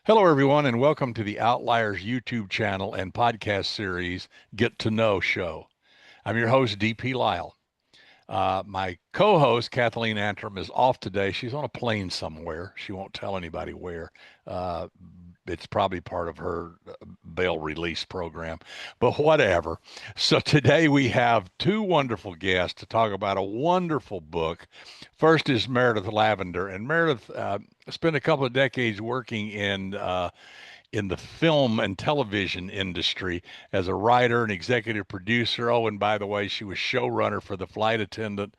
Hello, everyone, and welcome to the Outliers YouTube channel and podcast series, Get to Know Show. I'm your host, DP Lyle. My co-host, Kathleen Antrim, is off today. She's on a plane somewhere. She won't tell anybody where. Uh, it's probably part of her bail release program, but whatever. So today we have two wonderful guests to talk about a wonderful book. First is Meredith Lavender, and Meredith spent a couple of decades working in the film and television industry as a writer and executive producer. Oh, and by the way, she was showrunner for The Flight Attendant,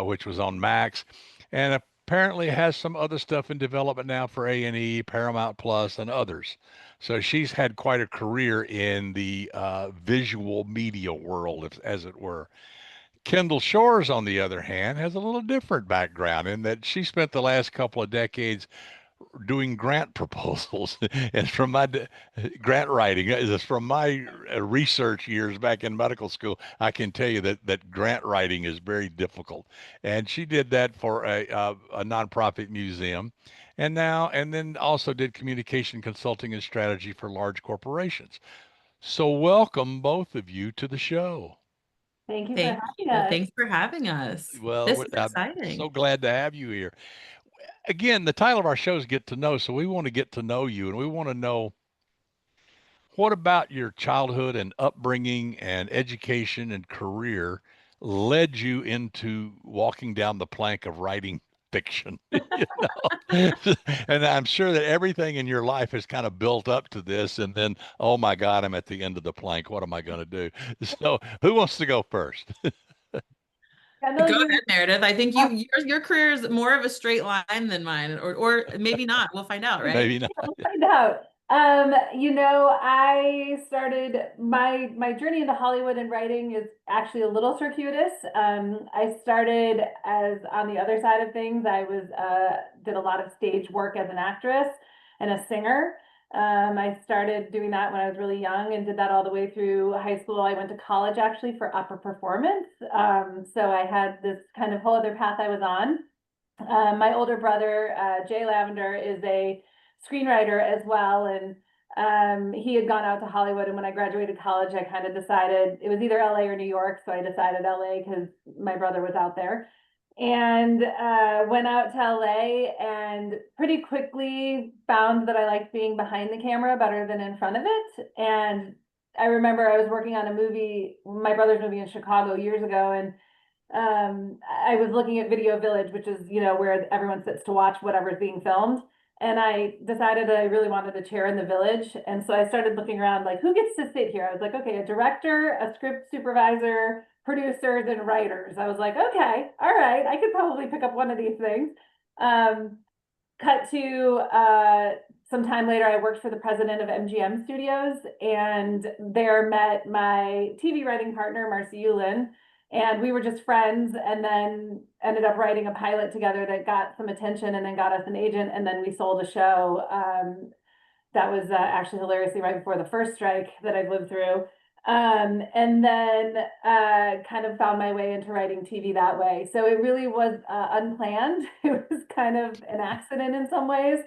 which was on Max, and apparently has some other stuff in development now for A&E, Paramount Plus, and others. So she's had quite a career in the visual media world, as it were. Kendall Shores, on the other hand, has a little different background in that she spent the last couple of decades doing grant proposals. And from my grant writing, is from my research years back in medical school, I can tell you that grant writing is very difficult. And she did that for a nonprofit museum, and then also did communication consulting and strategy for large corporations. So welcome both of you to the show. Thank you for Thank having you. us. Thanks for having us. Well, This is I'm so exciting. glad to have you here. Again, the title of our show is Get to Know. So we want to get to know you, and we want to know what about your childhood and upbringing and education and career led you into walking down the plank of writing fiction? And I'm sure that everything in your life has kind of built up to this, and then, oh my God, I'm at the end of the plank. What am I going to do? So, who wants to go first? Kendall, Go you ahead, Meredith. I think your career is more of a straight line than mine, or maybe not. We'll find out, right? Maybe not. will find out. I started my journey into Hollywood and writing is actually a little circuitous. I started as on the other side of things. I was did a lot of stage work as an actress and a singer. I started doing that when I was really young and did that all the way through high school. I went to college actually for upper performance. So I had this kind of whole other path I was on. My older brother, Jay Lavender, is a screenwriter as well, and he had gone out to Hollywood. And when I graduated college, I kind of decided it was either LA or New York, so I decided LA because my brother was out there, and went out to LA and pretty quickly found that I liked being behind the camera better than in front of it. And I remember I was working on a movie, my brother's movie in Chicago years ago, and I was looking at Video Village, which is, where everyone sits to watch whatever's being filmed. And I decided that I really wanted a chair in the village. And so I started looking around, like, who gets to sit here? I was like, okay, a director, a script supervisor, producers, and writers. I was like, okay, all right, I could probably pick up one of these things. Um, Cut to some time later, I worked for the president of MGM Studios, and there met my TV writing partner, Marcy Yulin, and we were just friends, and then ended up writing a pilot together that got some attention and then got us an agent, and then we sold a show that was actually hilariously right before the first strike that I've lived through. And then kind of found my way into writing TV that way. So it really was unplanned. It was kind of an accident in some ways.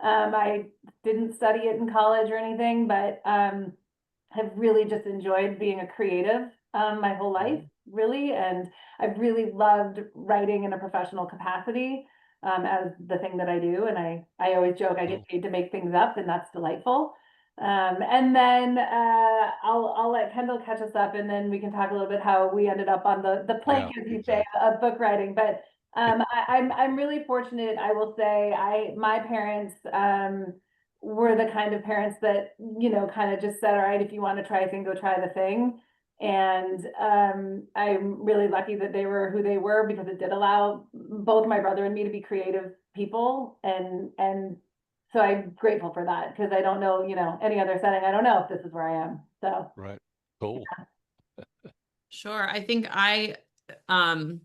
I didn't study it in college or anything, but have really just enjoyed being a creative my whole life, really. And I've really loved writing in a professional capacity as the thing that I do. And I always joke I get Cool. paid to make things up, and that's delightful. And then I'll let Kendall catch us up, and then we can talk a little bit how we ended up on the Yeah, plank, as you say, exactly. of book writing. But I'm really fortunate, I will say. My parents were the kind of parents that, kind of just said, all right, if you want to try a thing, go try the thing. And I'm really lucky that they were who they were, because it did allow both my brother and me to be creative people. And so I'm grateful for that, because I don't know, any other setting. I don't know if this is where I am. So Right. Cool. Sure. I think um,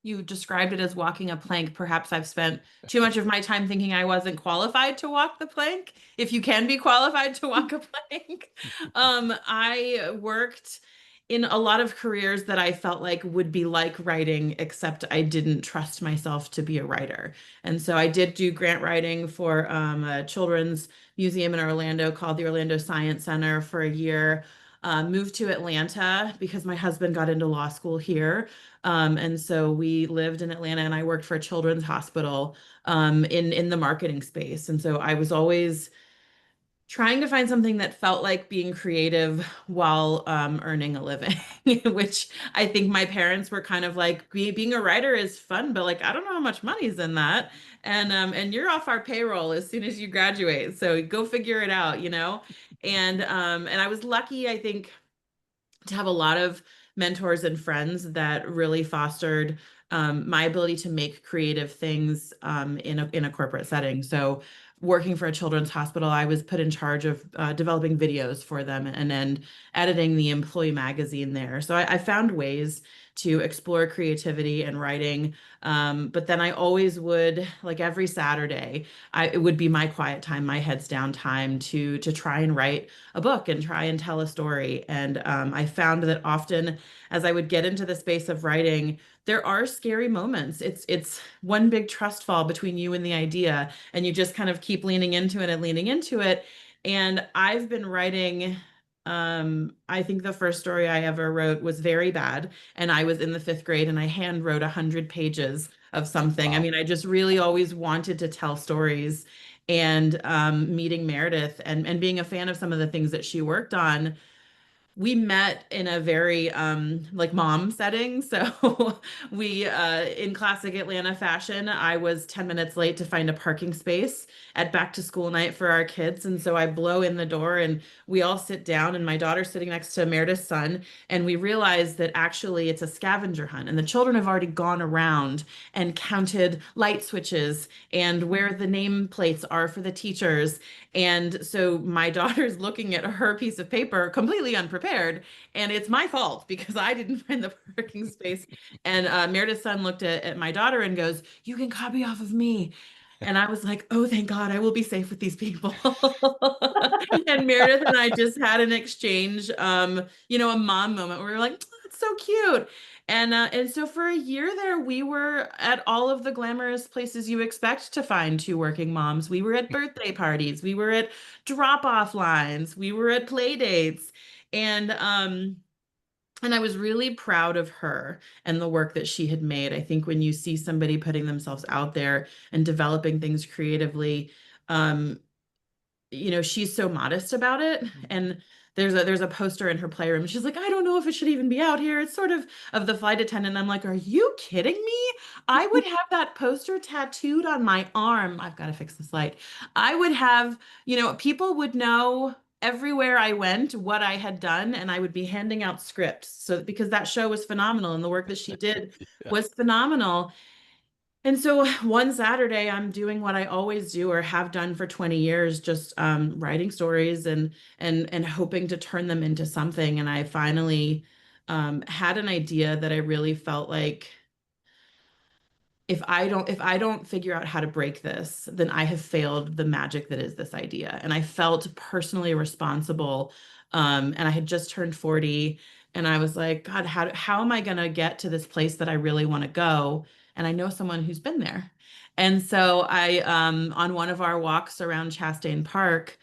you described it as walking a plank. Perhaps I've spent too much of my time thinking I wasn't qualified to walk the plank, if you can be qualified to walk a plank. I worked in a lot of careers that I felt like would be like writing, except I didn't trust myself to be a writer. And so I did do grant writing for a children's museum in Orlando called the Orlando Science Center for a year. Moved to Atlanta because my husband got into law school here. And so we lived in Atlanta and I worked for a children's hospital in the marketing space. And so I was always trying to find something that felt like being creative while earning a living, which I think my parents were kind of like, being a writer is fun, but like I don't know how much money's in that. And you're off our payroll as soon as you graduate. So go figure it out, you know? And I was lucky, I think, to have a lot of mentors and friends that really fostered my ability to make creative things in a corporate setting. So working for a children's hospital, I was put in charge of developing videos for them and then editing the employee magazine there. So I found ways to explore creativity and writing. But then I always would, like every Saturday, it would be my quiet time, my heads down time to try and write a book and try and tell a story. And I found that often as I would get into the space of writing, there are scary moments. It's one big trust fall between you and the idea, and you just kind of keep leaning into it and leaning into it. And I've been writing. I think the first story I ever wrote was very bad, and I was in the fifth grade, and I hand wrote 100 pages of something. I Wow. mean, I just really always wanted to tell stories, and meeting Meredith and being a fan of some of the things that she worked on, we met in a very like mom setting. So we in classic Atlanta fashion, I was 10 minutes late to find a parking space at back to school night for our kids. And so I blow in the door and we all sit down and my daughter's sitting next to Meredith's son. And we realize that actually it's a scavenger hunt and the children have already gone around and counted light switches and where the name plates are for the teachers. And so my daughter's looking at her piece of paper completely unprepared, and it's my fault because I didn't find the parking space. And Meredith's son looked at my daughter and goes, "You can copy off of me." And I was like, "Oh, thank God, I will be safe with these people." And Meredith and I just had an exchange, a mom moment where we were like, "Oh, that's so cute." And so for a year there, we were at all of the glamorous places you expect to find two working moms. We were at birthday parties, we were at drop-off lines, we were at play dates, and I was really proud of her and the work that she had made. I think when you see somebody putting themselves out there and developing things creatively, um, she's so modest about it. And there's a poster in her playroom. She's like, "I don't know if it should even be out here." It's sort of the flight attendant. I'm like, "Are you kidding me? I would have that poster tattooed on my arm." I've got to fix this light. I would have, people would know everywhere I went what I had done, and I would be handing out scripts. So because that show was phenomenal and the work that she did Yeah. was phenomenal. And so one Saturday, I'm doing what I always do or have done for 20 years, just writing stories and hoping to turn them into something. And I finally had an idea that I really felt like if I don't figure out how to break this, then I have failed the magic that is this idea. And I felt personally responsible. And I had just turned 40 and I was like, God, how am I gonna get to this place that I really want to go? And I know someone who's been there. And so I on one of our walks around Chastain Park,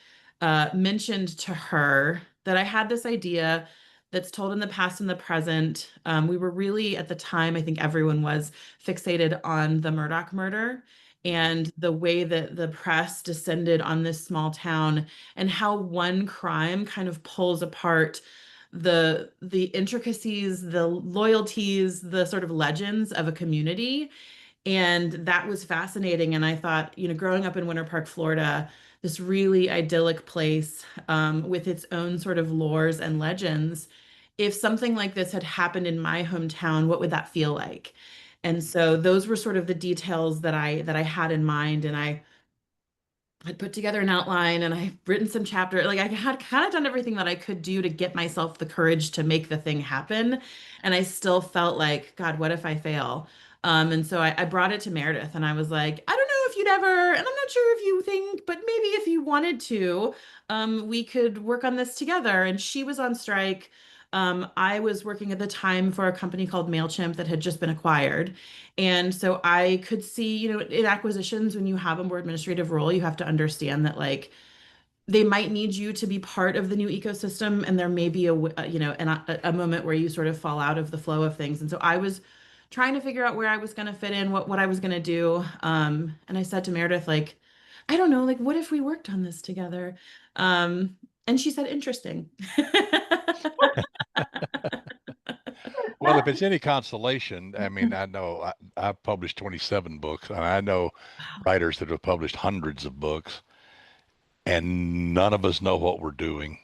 mentioned to her that I had this idea that's told in the past and the present. We were really, at the time, I think everyone was fixated on the Murdaugh murder and the way that the press descended on this small town and how one crime kind of pulls apart the intricacies, the loyalties, the sort of legends of a community. And that was fascinating. And I thought, growing up in Winter Park, Florida, this really idyllic place with its own sort of lores and legends, if something like this had happened in my hometown, what would that feel like? And so those were sort of the details that I had in mind. And I'd put together an outline and I've written some chapter. Like I had kind of done everything that I could do to get myself the courage to make the thing happen. And I still felt like, God, what if I fail? And so I brought it to Meredith and I was like, "I don't know if you'd ever, and I'm not sure if you think, but maybe if you wanted to, we could work on this together." And she was on strike. I was working at the time for a company called MailChimp that had just been acquired. And so I could see, in acquisitions, when you have a more administrative role, you have to understand that like they might need you to be part of the new ecosystem, and there may be a moment where you sort of fall out of the flow of things. And so I was trying to figure out where I was going to fit in, what I was going to do. And I said to Meredith, like, I don't know, like, what if we worked on this together? And she said, interesting. Well, if it's any consolation, I mean, I know I've published 27 books, and I know writers that have published hundreds of books, and none of us know what we're doing.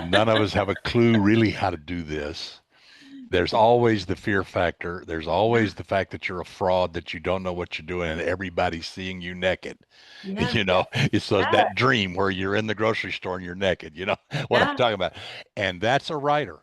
None of us have a clue really how to do this. There's always the fear factor. There's always the fact that you're a fraud, that you don't know what you're doing, and everybody's seeing you naked. Yeah, It's Yeah. that dream where you're in the grocery store and you're naked. You know what I'm yeah, talking about? And that's a writer.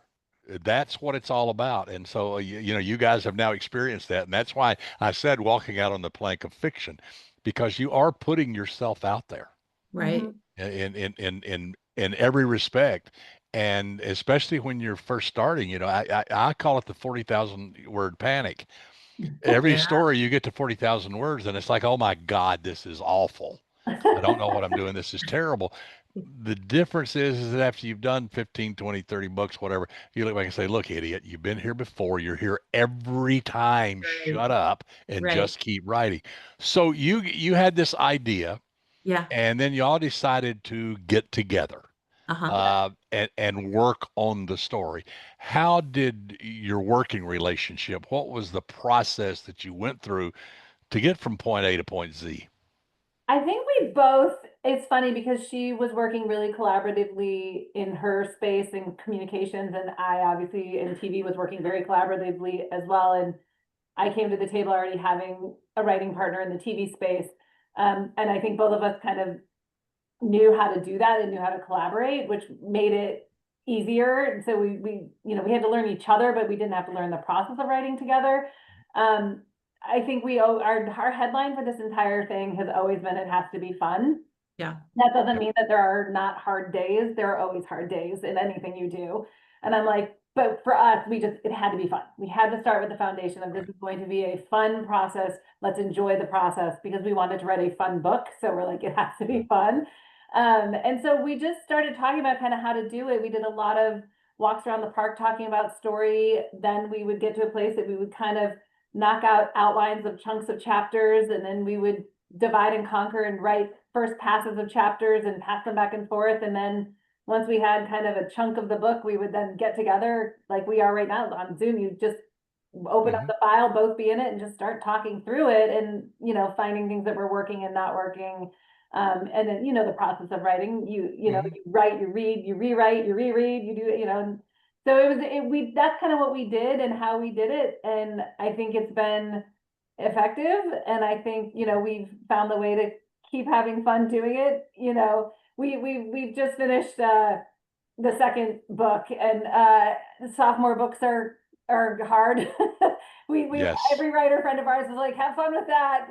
That's what it's all about. And so, you guys have now experienced that. And that's why I said walking out on the plank of fiction, because you are putting yourself out there right. in every respect. And especially when you're first starting, I call it the 40,000 word panic. Every Yeah, story you get to 40,000 words and it's like, oh my God, this is awful. I don't know what I'm doing. This is terrible. The difference is that after you've done 15, 20, 30 books, whatever, you look back and say, look, idiot, you've been here before. You're here every time. right, Shut up and right. just keep writing. So you had this idea, Yeah. and then you all decided to get together Uh-huh. and work on the story. How did your working relationship, what was the process that you went through to get from point A to point Z? I think we both, it's funny because she was working really collaboratively in her space and communications, and I obviously in TV was working very collaboratively as well. And I came to the table already having a writing partner in the TV space. And I think both of us kind of knew how to do that and knew how to collaborate, which made it easier. And so we had to learn each other, but we didn't have to learn the process of writing together. Um, I think we owe our headline for this entire thing has always been it has to be fun. Yeah. That doesn't Yep. mean that there are not hard days. There are always hard days in anything you do. And I'm like, but for us, it had to be fun. We had to start with the foundation of this Right. is going to be a fun process. Let's enjoy the process because we wanted to write a fun book. So we're like, it has to be fun. And so we just started talking about kind of how to do it. We did a lot of walks around the park talking about story. Then we would get to a place that we would kind of knock out outlines of chunks of chapters, and then we would divide and conquer and write first passes of chapters and pass them back and forth. And then once we had kind of a chunk of the book, we would then get together like we are right now on Zoom. You just open up Hmm. the file, both be in it, and just start talking through it and, finding things that were working and not working. And then, the process of writing, Hmm. you write, you read, you rewrite, you reread, you do, and so that's kind of what we did and how we did it. And I think it's been effective. And I think, we've found the way to keep having fun doing it. We've just finished the second book, and the sophomore books are hard. We Yes. every writer friend of ours was like, have fun with that.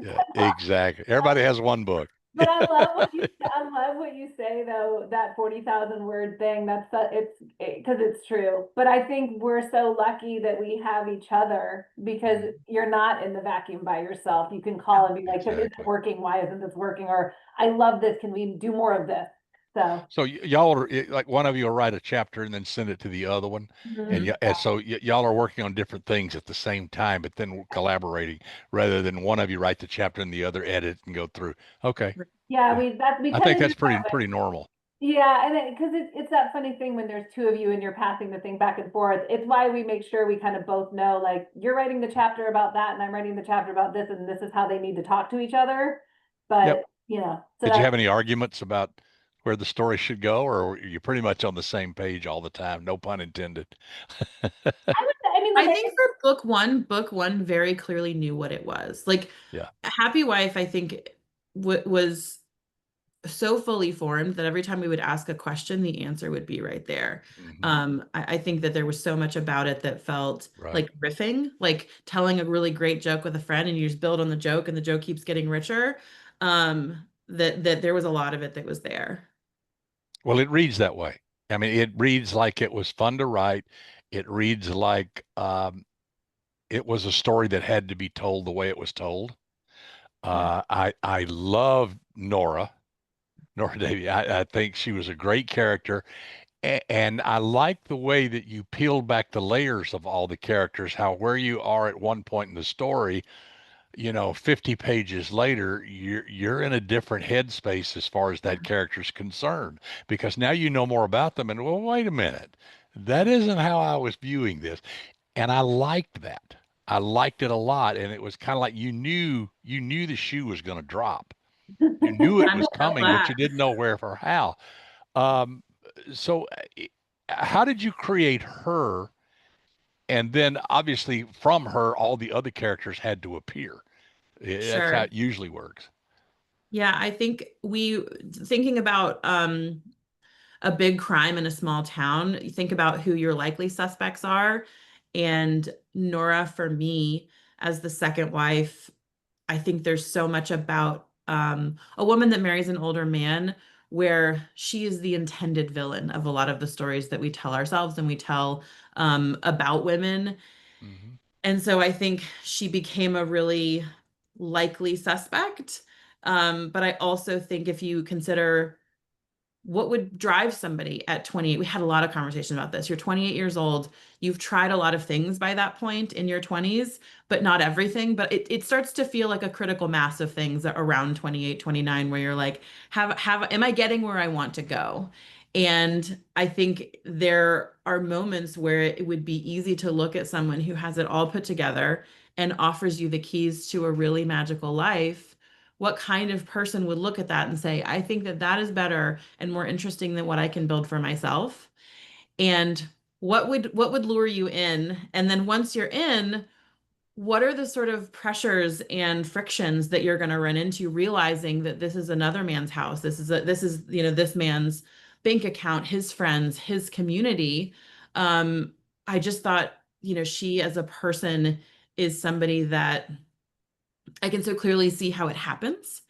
Yeah, exactly. Everybody has one book. But I love what you say though, that 40,000 word thing. Because it's true. But I think we're so lucky that we have each other because Mhm. you're not in the vacuum by yourself. You can Yeah. call and be like, this isn't Exactly. working. Why isn't this working? Or I love this. Can we do more of this? So, So y'all are like one of you will write a chapter and then send it to the other one, mhm. and so y'all are working on different things at the same time, but then collaborating rather than one of you write the chapter and the other edit and go through. Okay, Yeah, yeah, we I tend think to do that's it that way. pretty normal. Yeah, and because it's that funny thing when there's two of you and you're passing the thing back and forth. It's why we make sure we kind of both know, like, you're writing the chapter about that, and I'm writing the chapter about this, and this is how they need to talk to each other. Yep. But, so Did you that's, have any arguments about where the story should go, or were you pretty much on the same page all the time? No pun intended. I mean, I like, think for book one very clearly knew what it was. Like Yeah. Happy Wife, I think was so fully formed that every time we would ask a question, the answer would be right there. Hmm. I think that there was so much about it that felt Right. like riffing, like telling a really great joke with a friend, and you just build on the joke, and the joke keeps getting richer. That there was a lot of it that was there. Well, it reads that way. I mean, it reads like it was fun to write. It reads like it was a story that had to be told the way it was told. Yeah, I love Nora Davy. I think she was a great character, and I like the way that you peeled back the layers of all the characters. How where you are at one point in the story, 50 pages later, you're in a different headspace as far as that character's concerned because now you know more about them. And well, wait a minute, that isn't how I was viewing this, and I liked that. I liked it a lot, and it was kind of like you knew the shoe was going to drop. You knew it I'm was so coming, but glad. you didn't know where or how. Um, so, how did you create her? And then, obviously, from her, all the other characters had to appear. That's how Sure. it usually works. Yeah, I think thinking about a big crime in a small town, you think about who your likely suspects are. And Nora, for me, as the second wife, I think there's so much about a woman that marries an older man where she is the intended villain of a lot of the stories that we tell ourselves and we tell about women. Hmm. And so I think she became a really likely suspect. But I also think if you consider what would drive somebody at 28, we had a lot of conversation about this. You're 28 years old, you've tried a lot of things by that point in your 20s, but not everything. But it starts to feel like a critical mass of things around 28, 29, where you're like, am I getting where I want to go? And I think there are moments where it would be easy to look at someone who has it all put together and offers you the keys to a really magical life. What kind of person would look at that and say, I think that that is better and more interesting than what I can build for myself? And what would lure you in? And then once you're in, what are the sort of pressures and frictions that you're going to run into realizing that this is another man's house? This is this man's bank account, his friends, his community. Um, I just thought, she as a person is somebody that I can so clearly see how it happens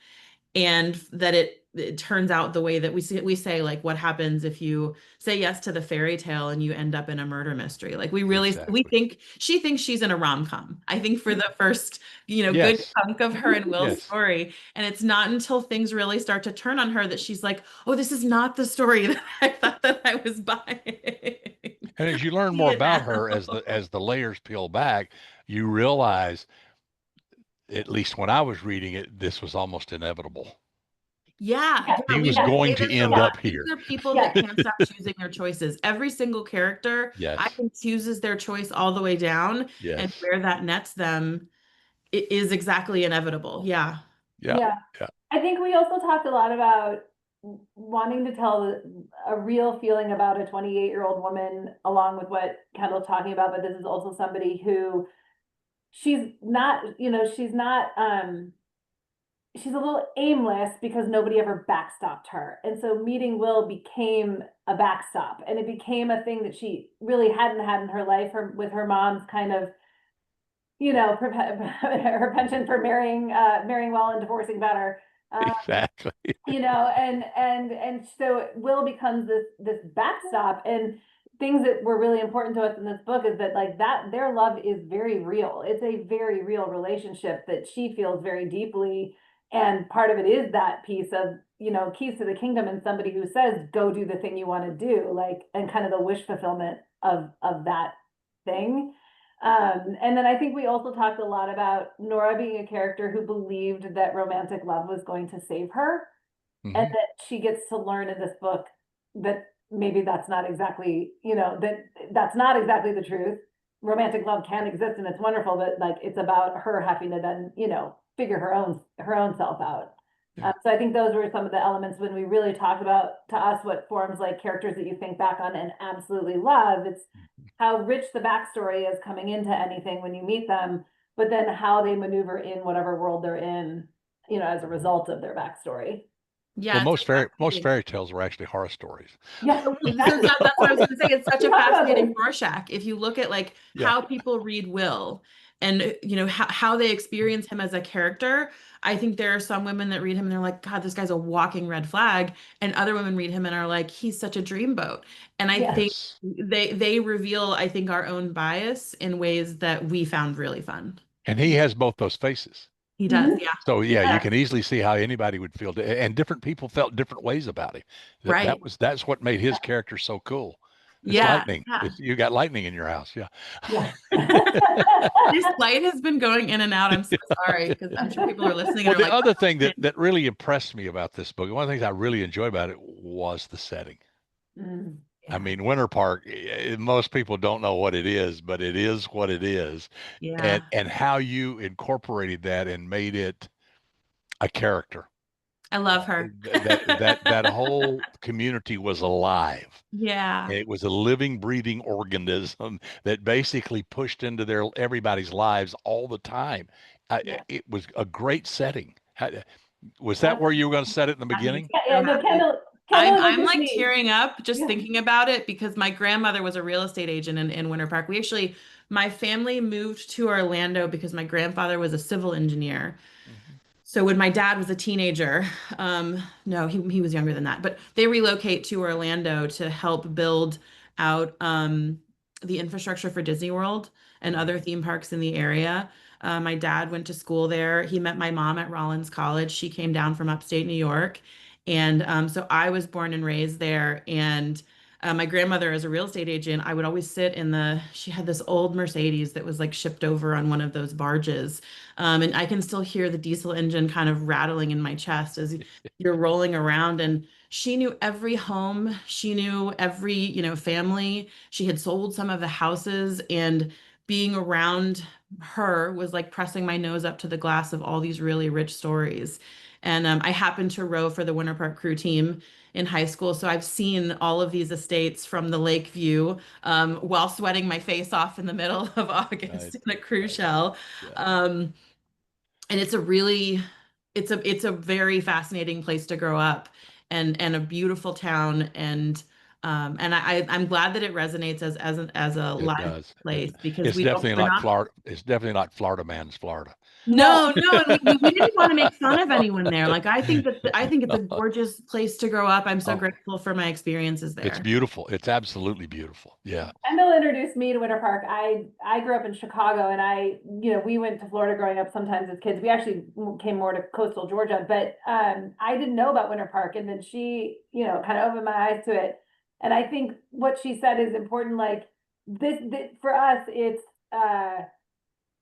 and that it turns out the way that we say like what happens if you say yes to the fairy tale and you end up in a murder mystery. Like we Exactly. think she thinks she's in a rom-com, I think, for the first good Yes. chunk of her and Will's Yes. story. And it's not until things really start to turn on her that she's like, oh, this is not the story that I thought that I was buying. And as you learn See more it about now. her, as the layers peel back, you realize, at least when I was reading it, this was almost inevitable. Yeah, Yes, yeah, He we was will yes, going say to this a end lot. up These here. are people that yes. can't stop choosing their choices. Every single character, I Yes. think, chooses their choice all the way down, and Yes. where that nets them is exactly inevitable. Yeah. Yeah. Yeah. Yeah. I think we also talked a lot about wanting to tell a real feeling about a 28-year-old woman, along with what Kendall's talking about, but this is also somebody who she's a little aimless because nobody ever backstopped her. And so meeting Will became a backstop, and it became a thing that she really hadn't had in her life, with her mom's kind of, her penchant for marrying well and divorcing better. Exactly. And so Will becomes this backstop, and things that were really important to us in this book is that, like, that their love is very real. It's a very real relationship that she feels very deeply, and part of it is that piece of, keys to the kingdom, and somebody who says go do the thing you want to do, like, and kind of the wish fulfillment of that thing. And then I think we also talked a lot about Nora being a character who believed that romantic love was going to save her, and Hmm. that she gets to learn in this book that maybe that's not exactly, that's not exactly the truth. Romantic love can exist and it's wonderful, but, like, it's about her having to then, figure her own self out. Yeah. So I think those were some of the elements when we really talked about, to us, what forms like characters that you think back on and absolutely love. It's how rich the backstory is coming into anything when you meet them, but then how they maneuver in whatever world they're in, as a result of their backstory. Well, Yeah, it's most fascinating. fairy tales were actually horror stories. Yeah, So exactly. that's what I was going to say. It's such We a talked about fascinating this. Rorschach. If you look at like Yeah. how people read Will, and how they experience him as a character. I think there are some women that read him and they're like, God, this guy's a walking red flag. And other women read him and are like, he's such a dreamboat. And I think Yes. they reveal, I think, our own bias in ways that we found really fun. And he has both those faces. He does, Mhm. yeah. So yeah, you Yeah. can easily see how anybody would feel, and different people felt different ways about him. Right. That's what made his character so cool. It's Yeah, lightning. yeah. You got lightning in your house, yeah. Yeah. This light has been going in and out. I'm so sorry because I'm sure people are listening Well, and are the like, other thing that really impressed me about this book, one of the things I really enjoyed about it was the setting. Mm. I yeah, mean, Winter Park, most people don't know what it is, but it is what it is. yeah. And how you incorporated that and made it a character. I love her. That whole community was alive. Yeah, It was a living, breathing organism that basically pushed into everybody's lives all the time. Yeah. It was a great setting. Was that That's where you were going to set it in the that makes beginning? me yeah, so no, happy. Kendall I'm introduced like me. tearing up just Yeah. thinking about it because my grandmother was a real estate agent in Winter Park. My family moved to Orlando because my grandfather was a civil engineer. Mhm. So when my dad was a teenager, no, he was younger than that, but they relocate to Orlando to help build out the infrastructure for Disney World and Mhm. other theme parks in the area. My dad went to school there. He met my mom at Rollins College. She came down from upstate New York. And so I was born and raised there. And my grandmother, as a real estate agent, I would always sit she had this old Mercedes that was like shipped over on one of those barges. And I can still hear the diesel engine kind of rattling in my chest as you're rolling around. And she knew every home. She knew every, family. She had sold some of the houses, and being around her was like pressing my nose up to the glass of all these really rich stories. And I happened to row for the Winter Park crew team in high school. So I've seen all of these estates from the lake view while sweating my face off in the middle of Right, August in a cruise right. shell. Yeah. Um, and it's a very fascinating place to grow up, and a beautiful town, and I'm glad that it resonates as a It live does. place because we're Like not. Florida. It's definitely not Florida man's Florida. No. No, no, and we didn't want to make fun of anyone there. Like I think it's a gorgeous place to grow up. I'm so Oh, grateful for my experiences it's there. beautiful. It's absolutely beautiful. Yeah. Kendall introduced me to Winter Park. I grew up in Chicago, and we went to Florida growing up sometimes as kids. We actually came more to coastal Georgia, but I didn't know about Winter Park, and then she, kind of opened my eyes to it. And I think what she said is important. Like this for us, it's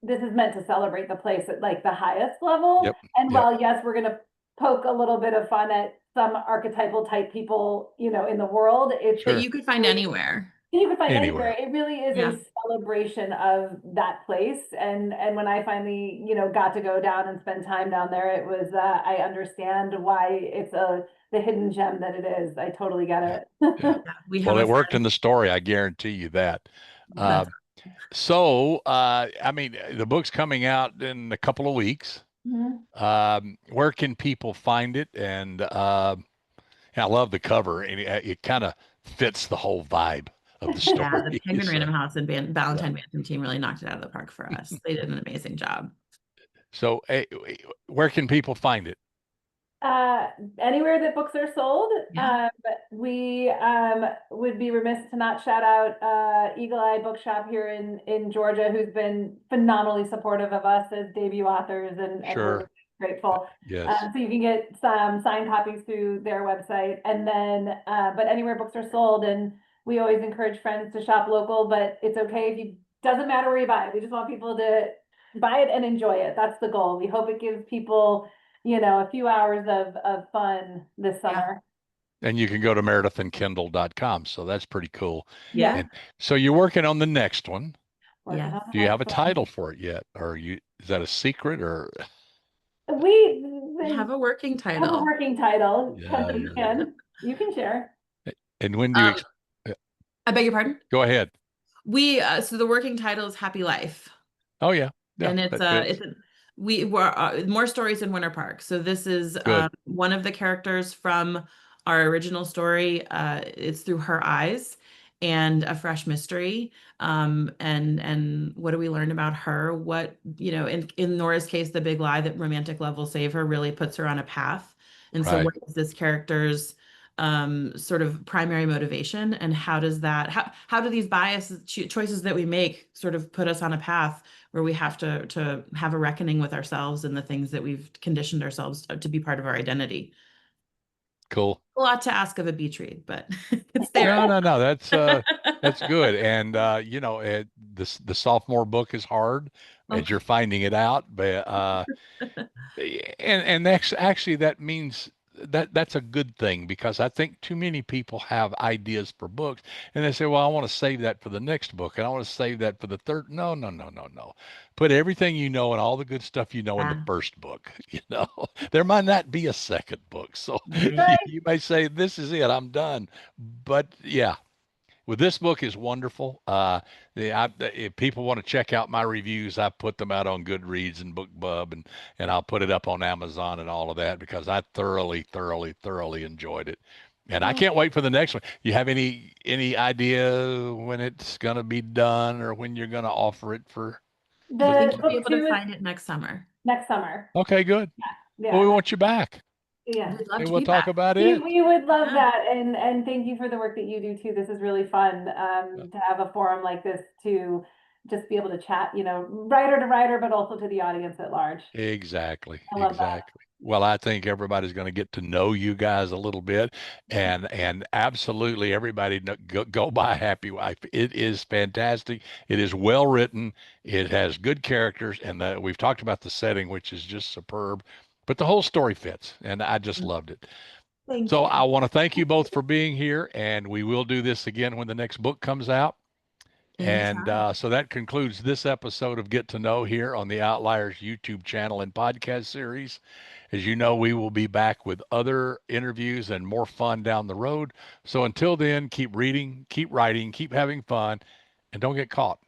this is meant to celebrate the place at like the highest level. Yep. And Yep. while yes, we're gonna poke a little bit of fun at some archetypal type people, in the world, it's That Sure. you could find anywhere. you can find anywhere. Anywhere. It really is Yeah. a celebration of that place. And when I finally, got to go down and spend time down there, it was I understand why it's the hidden gem that it is. I totally get Yeah. it. Yeah. Yeah. We have Well, a it worked friend in the story. I guarantee you that. Uh, that's I mean, the book's coming out in a couple of weeks. Mhm. Where can people find it? And I love the cover, and it kind of fits the whole vibe of the Yeah, the story. Penguin So, Random House and yeah. Valentine Bantam team really knocked it out of the park for us. They did an amazing job. So, where can people find it? Uh, Anywhere that books are sold. Yeah. We would be remiss to not shout out Eagle Eye Bookshop here in Georgia, who's been phenomenally supportive of us as debut authors, and we're Sure. really grateful. Yes. So you can get some signed copies through their website, and then but anywhere books are sold, and we always encourage friends to shop local, but it's okay if you doesn't matter where you buy it. We just want people to buy it and enjoy it. That's the goal. We hope it gives people a few hours of fun this Yeah. summer. And you can go to meredithandkendall.com. So that's pretty cool. Yeah. And so you're working on the next one. Working Yes. on Do the you have a next one. title for it yet? Is that a secret or? We I have a working have a title. working title. Yeah, Kendall, yeah, you can share. yeah. And when do you, Um, I beg your pardon? go ahead. So the working title is Happy Life. Oh yeah. Yeah, And it's that fits. we were more stories in Winter Park. So this is Good. one of the characters from our original story. It's through her eyes, and a fresh mystery. And what do we learn about her? What, in Nora's case, the big lie that romantic love will save her really puts her on a path. And so Right. what is this character's sort of primary motivation, and how does that how do these choices that we make sort of put us on a path where we have to have a reckoning with ourselves and the things that we've conditioned ourselves to be part of our identity. Cool. A lot to ask of a beach read, but it's No, there. no, no. That's good. And the sophomore book is hard Oh, as you're finding it out, but and actually that means that's a good thing, because I think too many people have ideas for books and they say, well, I want to save that for the next book and I want to save that for the third. No, no, no, no, no. Put everything you know and all the good stuff you know in the yeah, first book. There might not be a second book. So right. you may say, this is it, I'm done. But yeah, with this book is wonderful. If people want to check out my reviews, I put them out on Goodreads and BookBub, and I'll put it up on Amazon and all of that, because I thoroughly, thoroughly, thoroughly enjoyed it. And I Oh, can't wait for the next one. You have any idea when it's going to be done or when you're going to offer it for I the think the you'll be book able two to is find it next summer. next summer. Okay, good. Well, we Yeah, want you back. yeah. We'd love And to we'll be talk back. about We, it. we would love Yeah. that, and thank you for the work that you do too. This is really fun, to have a forum like this to just be able to chat, writer to writer, but also to the audience at large. Exactly, I love that. exactly. Well, I think everybody's going to get to know you guys a little bit, and absolutely everybody go buy Happy Wife. It is fantastic. It is well written. It has good characters, and we've talked about the setting, which is just superb. But the whole story fits, and I just loved it. Thank So you. I want to thank you both for being here, and we will do this again when the next book comes out. And Anytime. so that concludes this episode of Get to Know here on the Outliers YouTube channel and podcast series. As you know, we will be back with other interviews and more fun down the road. So until then, keep reading, keep writing, keep having fun, and don't get caught.